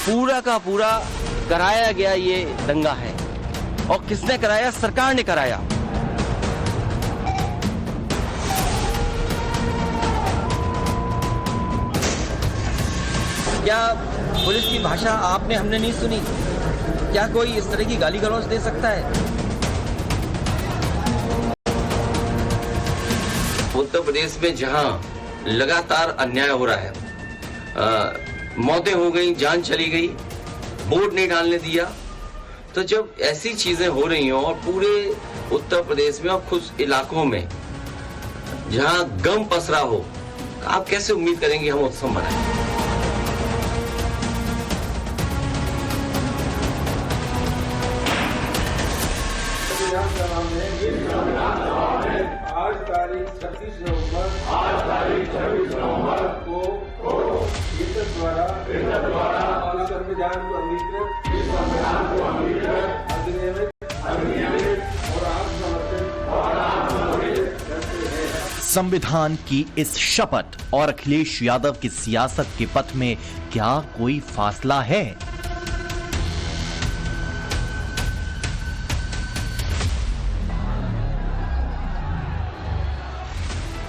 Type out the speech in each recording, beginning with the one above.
पूरा का पूरा कराया गया ये दंगा है। और किसने कराया? सरकार ने कराया। क्या पुलिस की भाषा आपने हमने नहीं सुनी? क्या कोई इस तरह की गाली गलौज दे सकता है? उत्तर प्रदेश में जहां लगातार अन्याय हो रहा है, मौतें हो गई, जान चली गई, वोट नहीं डालने दिया, तो जब ऐसी चीजें हो रही हो और पूरे उत्तर प्रदेश में और कुछ इलाकों में जहां गम पसरा हो, आप कैसे उम्मीद करेंगे हम उत्सव मनाएं? आज तारीख 26 नवंबर को संविधान को अंगीकृत अधिनियमित और आत्मसमर्पित करते हैं। संविधान की इस शपथ और अखिलेश यादव की सियासत के पथ में क्या कोई फासला है?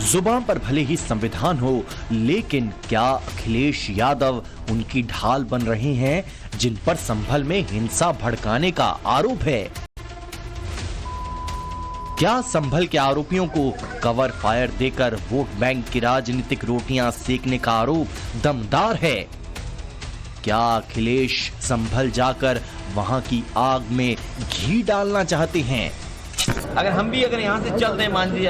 जुबान पर भले ही संविधान हो, लेकिन क्या अखिलेश यादव उनकी ढाल बन रहे हैं जिन पर संभल में हिंसा भड़काने का आरोप है? क्या संभल के आरोपियों को कवर फायर देकर वोट बैंक की राजनीतिक रोटियां सेकने का आरोप दमदार है? क्या अखिलेश संभल जाकर वहां की आग में घी डालना चाहते हैं? अगर यहाँ से चलते हैं, मान लीजिए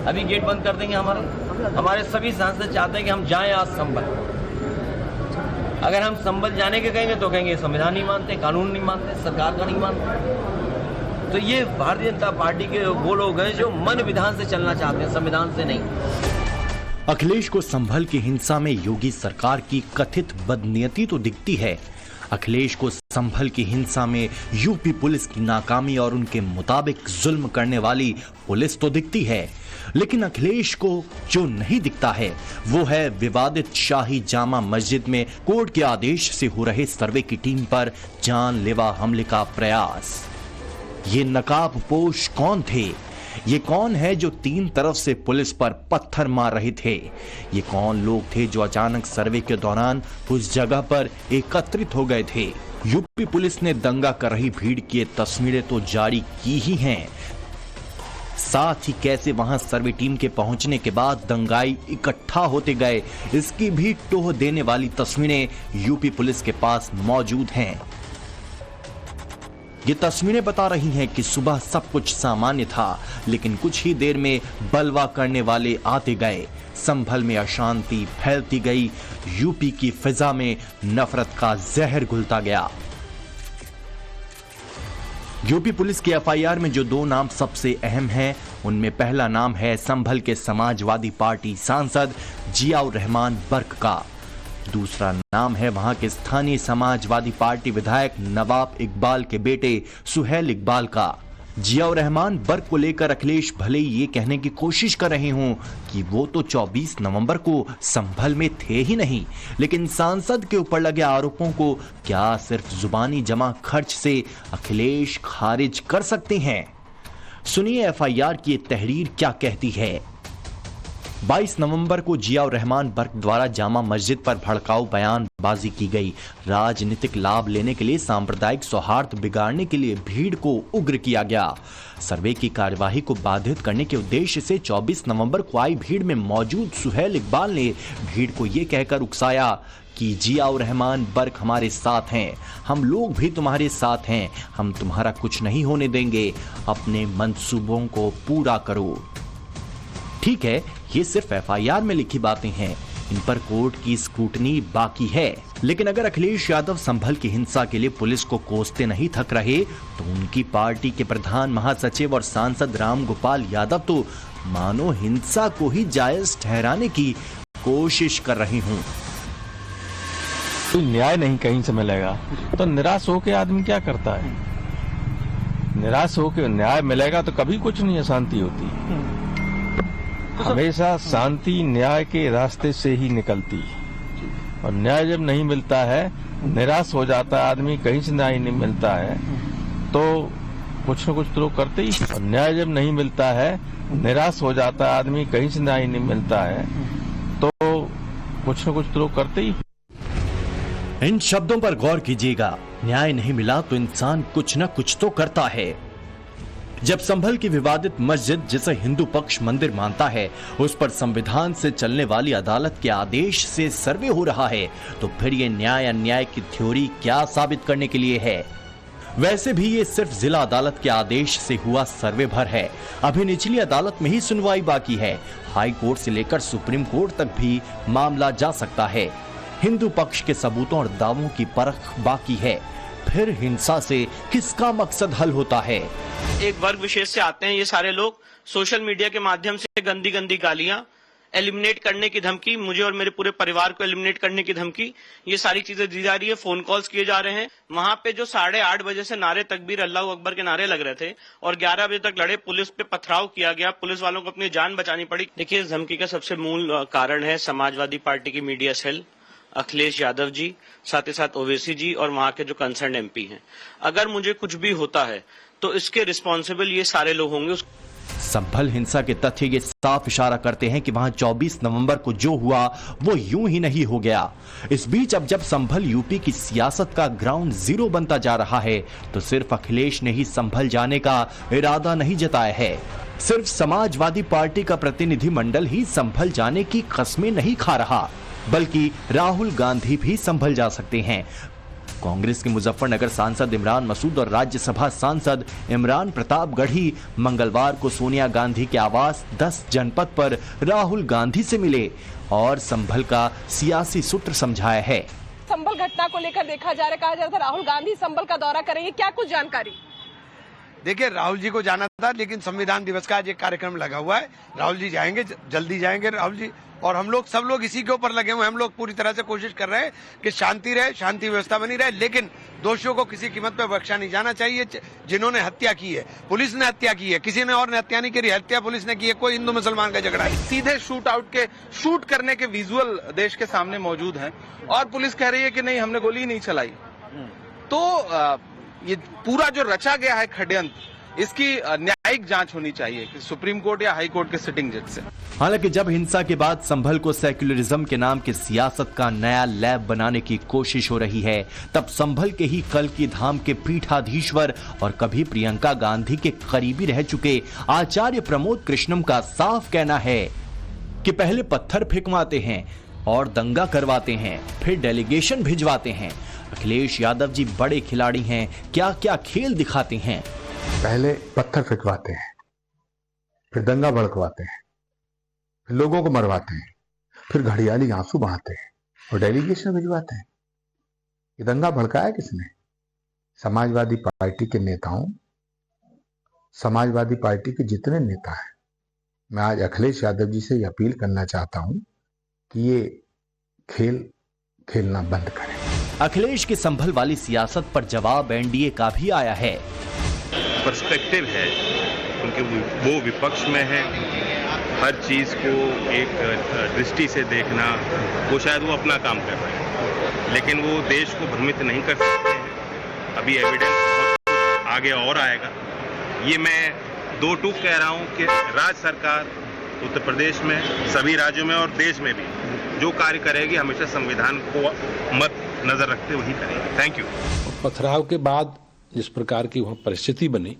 अभी गेट बंद कर देंगे, हमारे सभी सांसद चाहते हैं कि हम जाएं आज संभल। अगर हम संभल जाने के कहेंगे तो कहेंगे संविधान नहीं मानते, कानून नहीं मानते, सरकार का नहीं मानते। तो ये भारतीय जनता पार्टी के वो लोग हैं जो मन विधान से चलना चाहते हैं, संविधान से नहीं। अखिलेश को संभल की हिंसा में योगी सरकार की कथित बदनीयती तो दिखती है। अखिलेश को संभल की हिंसा में यूपी पुलिस की नाकामी और उनके मुताबिक जुल्म करने वाली पुलिस तो दिखती है, लेकिन अखिलेश को जो नहीं दिखता है वो है विवादित शाही जामा मस्जिद में कोर्ट के आदेश से हो रहे सर्वे की टीम पर जानलेवा हमले का प्रयास। ये नकाबपोश कौन थे? ये कौन है जो तीन तरफ से पुलिस पर पत्थर मार रहे थे? ये कौन लोग थे जो अचानक सर्वे के दौरान उस जगह पर एकत्रित हो गए थे? यूपी पुलिस ने दंगा कर रही भीड़ की ये तस्वीरें तो जारी की ही हैं, साथ ही कैसे वहां सर्वे टीम के पहुंचने के बाद दंगाई इकट्ठा होते गए, इसकी भी टोह देने वाली तस्वीरें यूपी पुलिस के पास मौजूद हैं। ये तस्वीरें बता रही हैं कि सुबह सब कुछ सामान्य था, लेकिन कुछ ही देर में बलवा करने वाले आते गए, संभल में अशांति फैलती गई, यूपी की फिजा में नफरत का जहर घुलता गया। यूपी पुलिस की एफआईआर में जो दो नाम सबसे अहम हैं, उनमें पहला नाम है संभल के समाजवादी पार्टी सांसद जियाउर रहमान बर्क का। दूसरा नाम है वहां के स्थानीय समाजवादी पार्टी विधायक नवाब इकबाल के बेटे सुहेल इकबाल का। जियाउर रहमान बर्क को लेकर अखिलेश भले ये कहने की कोशिश कर रहे हों कि वो तो 24 नवंबर को संभल में थे ही नहीं, लेकिन सांसद के ऊपर लगे आरोपों को क्या सिर्फ जुबानी जमा खर्च से अखिलेश खारिज कर सकते हैं? सुनिए एफआईआर की तहरीर क्या कहती है। 22 नवंबर को जियाउर रहमान बर्क द्वारा जामा मस्जिद पर भड़काऊ बयानबाजी की गई। राजनीतिक लाभ लेने के लिए सांप्रदायिक सौहार्द बिगाड़ने के लिए भीड़ को उग्र किया गया। सर्वे की कार्यवाही को बाधित करने के उद्देश्य से 24 नवंबर को आई भीड़ में मौजूद सुहेल इकबाल ने भीड़ को यह कहकर उकसाया कि जियाउर रहमान बर्क हमारे साथ हैं, हम लोग भी तुम्हारे साथ हैं, हम तुम्हारा कुछ नहीं होने देंगे, अपने मंसूबों को पूरा करो। ठीक है, ये सिर्फ एफआईआर में लिखी बातें हैं, इन पर कोर्ट की स्क्रूटनी बाकी है। लेकिन अगर अखिलेश यादव संभल की हिंसा के लिए पुलिस को कोसते नहीं थक रहे, तो उनकी पार्टी के प्रधान महासचिव और सांसद रामगोपाल यादव तो मानो हिंसा को ही जायज ठहराने की कोशिश कर रहे हूँ। तो न्याय नहीं कहीं से मिलेगा तो निराश होकर आदमी क्या करता है? निराश होकर न्याय मिलेगा तो कभी कुछ नहीं अशांति होती। हमेशा शांति न्याय के रास्ते से ही निकलती है, और न्याय जब नहीं मिलता है निराश हो जाता है आदमी, कहीं से न्याय नहीं मिलता है तो कुछ न कुछ तो लोग करते ही। और न्याय जब नहीं मिलता है, निराश हो जाता है आदमी, कहीं से न्याय नहीं मिलता है तो कुछ न कुछ तो लोग करते ही। इन शब्दों पर गौर कीजिएगा, न्याय नहीं मिला तो इंसान कुछ न कुछ तो करता है। जब संभल की विवादित मस्जिद, जिसे हिंदू पक्ष मंदिर मानता है, उस पर संविधान से चलने वाली अदालत के आदेश से सर्वे हो रहा है, तो फिर ये न्याय अन्याय की थ्योरी क्या साबित करने के लिए है? वैसे भी ये सिर्फ जिला अदालत के आदेश से हुआ सर्वे भर है। अभी निचली अदालत में ही सुनवाई बाकी है। हाई कोर्ट से लेकर सुप्रीम कोर्ट तक भी मामला जा सकता है। हिंदू पक्ष के सबूतों और दावों की परख बाकी है। फिर हिंसा से किसका मकसद हल होता है? एक वर्ग विशेष से आते हैं ये सारे लोग, सोशल मीडिया के माध्यम से गंदी गंदी गालियां, एलिमिनेट करने की धमकी, मुझे और मेरे पूरे परिवार को एलिमिनेट करने की धमकी, ये सारी चीजें दी जा रही है। फोन कॉल्स किए जा रहे हैं। वहां पे जो 8:30 बजे से नारे तकबीर अल्लाह अकबर के नारे लग रहे थे और 11 बजे तक लड़े, पुलिस पे पथराव किया गया, पुलिस वालों को अपनी जान बचानी पड़ी। देखिए, इस धमकी का सबसे मूल कारण है समाजवादी पार्टी की मीडिया सेल, अखिलेश यादव जी, साथ ही साथ ओवैसी जी और वहां के जो कंसर्न एमपी हैं। अगर मुझे कुछ भी होता है तो इसके रिस्पॉन्सिबल ये सारे लोग होंगे। संभल हिंसा के तथ्य ये साफ इशारा करते हैं कि वहां 24 नवंबर को जो हुआ वो यूं ही नहीं हो गया। इस बीच अब जब संभल यूपी की सियासत का ग्राउंड जीरो बनता जा रहा है, तो सिर्फ अखिलेश ने ही संभल जाने का इरादा नहीं जताया है। सिर्फ समाजवादी पार्टी का प्रतिनिधिमंडल ही संभल जाने की कस्में नहीं खा रहा, बल्कि राहुल गांधी भी संभल जा सकते हैं। कांग्रेस के मुजफ्फरनगर सांसद इमरान मसूद और राज्यसभा सांसद इमरान प्रतापगढ़ी मंगलवार को सोनिया गांधी के आवास 10 जनपद पर राहुल गांधी से मिले और संभल का सियासी सूत्र समझाया है। संभल घटना को लेकर देखा जा रहा है, कहा जा रहा था राहुल गांधी संभल का दौरा करेंगे, क्या कुछ जानकारी? देखिए, राहुल जी को जाना था, लेकिन संविधान दिवस का आज एक कार्यक्रम लगा हुआ है। राहुल जी जाएंगे, जल्दी जाएंगे राहुल जी, और हम लोग सब लोग इसी के ऊपर लगे हुए हैं। हम लोग पूरी तरह से कोशिश कर रहे हैं कि शांति रहे, शांति व्यवस्था बनी रहे, लेकिन दोषियों को किसी कीमत पर बख्शा नहीं जाना चाहिए। जिन्होंने हत्या की है, पुलिस ने हत्या की है, किसी ने और ने हत्या नहीं करी, हत्या पुलिस ने की है। कोई हिंदू मुसलमान का झगड़ा है। सीधे शूट करने के विजुअल देश के सामने मौजूद हैं और पुलिस कह रही है कि नहीं, हमने गोली नहीं चलाई। तो ये पूरा जो रचा गया है षड्यंत्र, इसकी न्यायिक जांच होनी चाहिए कि सुप्रीम कोर्ट या हाई कोर्ट के सिटिंग जज से। हालांकि जब हिंसा के बाद संभल को सेक्युलरिज्म के नाम की सियासत का नया लैब बनाने की कोशिश हो रही है, तब संभल के ही कल्कि धाम के पीठाधीश्वर और कभी प्रियंका गांधी के करीबी रह चुके आचार्य प्रमोद कृष्णम का साफ कहना है कि पहले पत्थर फेंकवाते हैं और दंगा करवाते हैं, फिर डेलीगेशन भिजवाते हैं। अखिलेश यादव जी बड़े खिलाड़ी हैं, क्या क्या खेल दिखाते हैं। पहले पत्थर फेंकवाते हैं, फिर दंगा भड़कवाते हैं, फिर लोगों को मरवाते हैं, फिर घड़ियाली आंसू बहाते हैं और डेलीगेशन भिजवाते हैं। ये दंगा भड़काया किसने? समाजवादी पार्टी के नेताओं, समाजवादी पार्टी के जितने नेता हैं। मैं आज अखिलेश यादव जी से ये अपील करना चाहता हूं कि ये खेल खेलना बंद करें। अखिलेश की संभल वाली सियासत पर जवाब एनडीए का भी आया है। पर्सपेक्टिव है उनके, वो विपक्ष में है, हर चीज को एक दृष्टि से देखना, वो शायद वो अपना काम कर रहे हैं, लेकिन वो देश को भ्रमित नहीं कर सकते हैं। अभी एविडेंस बहुत आगे और आएगा। ये मैं दो टूक कह रहा हूँ कि राज्य सरकार उत्तर प्रदेश में, सभी राज्यों में और देश में भी जो कार्य करेगी, हमेशा संविधान को मत नजर रखते वही करेगी। Thank you. पथराव के बाद जिस प्रकार की वहां परिस्थिति बनी,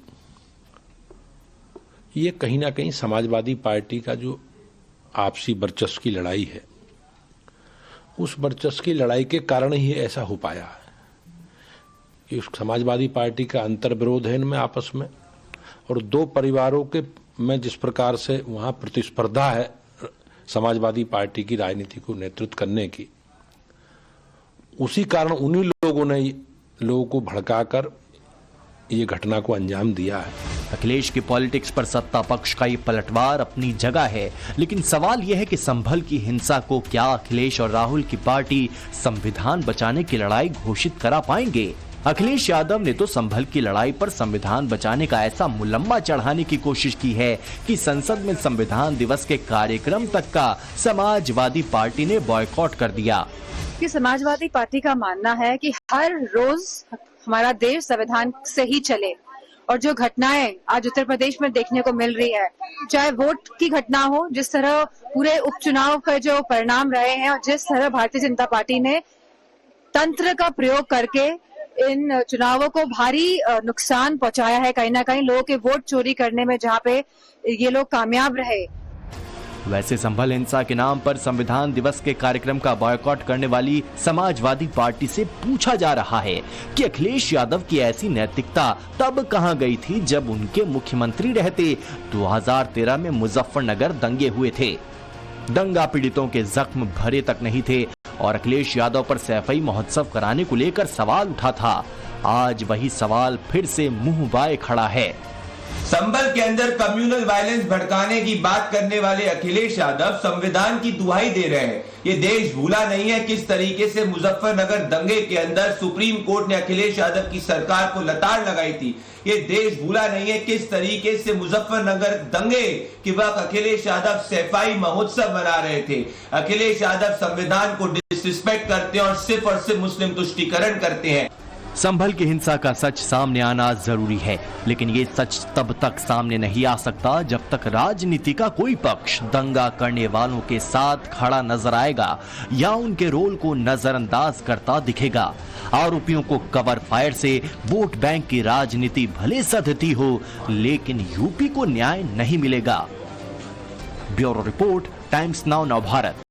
ये कहीं ना कहीं समाजवादी पार्टी का जो आपसी वर्चस्व की लड़ाई है, उस वर्चस्व की लड़ाई के कारण ही ऐसा हो पाया है कि उस समाजवादी पार्टी का अंतर्विरोध है इनमें आपस में, और दो परिवारों के में जिस प्रकार से वहां प्रतिस्पर्धा है समाजवादी पार्टी की राजनीति को नेतृत्व करने की, उसी कारण उन्हीं लोगों ने लोगों को भड़काकर ये घटना को अंजाम दिया है। अखिलेश की पॉलिटिक्स पर सत्ता पक्ष का ये पलटवार अपनी जगह है, लेकिन सवाल यह है कि संभल की हिंसा को क्या अखिलेश और राहुल की पार्टी संविधान बचाने की लड़ाई घोषित करा पाएंगे? अखिलेश यादव ने तो संभल की लड़ाई पर संविधान बचाने का ऐसा मुलम्मा चढ़ाने की कोशिश की है कि संसद में संविधान दिवस के कार्यक्रम तक का समाजवादी पार्टी ने बॉयकॉट कर दिया। कि समाजवादी पार्टी का मानना है कि हर रोज हमारा देश संविधान से ही चले, और जो घटनाएं आज उत्तर प्रदेश में देखने को मिल रही है, चाहे वोट की घटना हो, जिस तरह पूरे उपचुनाव का जो परिणाम रहे हैं और जिस तरह भारतीय जनता पार्टी ने तंत्र का प्रयोग करके इन चुनावों को भारी नुकसान पहुंचाया है, कहीं ना कहीं लोगों के वोट चोरी करने में, जहां पे ये लोग कामयाब रहे। वैसे संभल हिंसा के नाम पर संविधान दिवस के कार्यक्रम का बॉयकॉट करने वाली समाजवादी पार्टी से पूछा जा रहा है कि अखिलेश यादव की ऐसी नैतिकता तब कहां गई थी जब उनके मुख्यमंत्री रहते 2013 में मुजफ्फरनगर दंगे हुए थे। दंगा पीड़ितों के जख्म भरे तक नहीं थे और अखिलेश यादव पर सैफई महोत्सव कराने को लेकर सवाल उठा था। आज वही सवाल फिर से मुंह बाए खड़ा है। संभल के अंदर कम्युनल वायलेंस भड़काने की बात करने वाले अखिलेश यादव संविधान की दुहाई दे रहे हैं। ये देश भूला नहीं है किस तरीके से मुजफ्फरनगर दंगे के अंदर सुप्रीम कोर्ट ने अखिलेश यादव की सरकार को लताड़ लगाई थी। ये देश भूला नहीं है किस तरीके से मुजफ्फरनगर दंगे के वक्त अखिलेश यादव सैफाई महोत्सव मना रहे थे। अखिलेश यादव संविधान को डिसरिस्पेक्ट करते हैं और सिर्फ मुस्लिम तुष्टीकरण करते हैं। संभल की हिंसा का सच सामने आना जरूरी है, लेकिन ये सच तब तक सामने नहीं आ सकता जब तक राजनीति का कोई पक्ष दंगा करने वालों के साथ खड़ा नजर आएगा या उनके रोल को नजरअंदाज करता दिखेगा। आरोपियों को कवर फायर से वोट बैंक की राजनीति भले सधती हो, लेकिन यूपी को न्याय नहीं मिलेगा। Bureau report, times now Navbharat.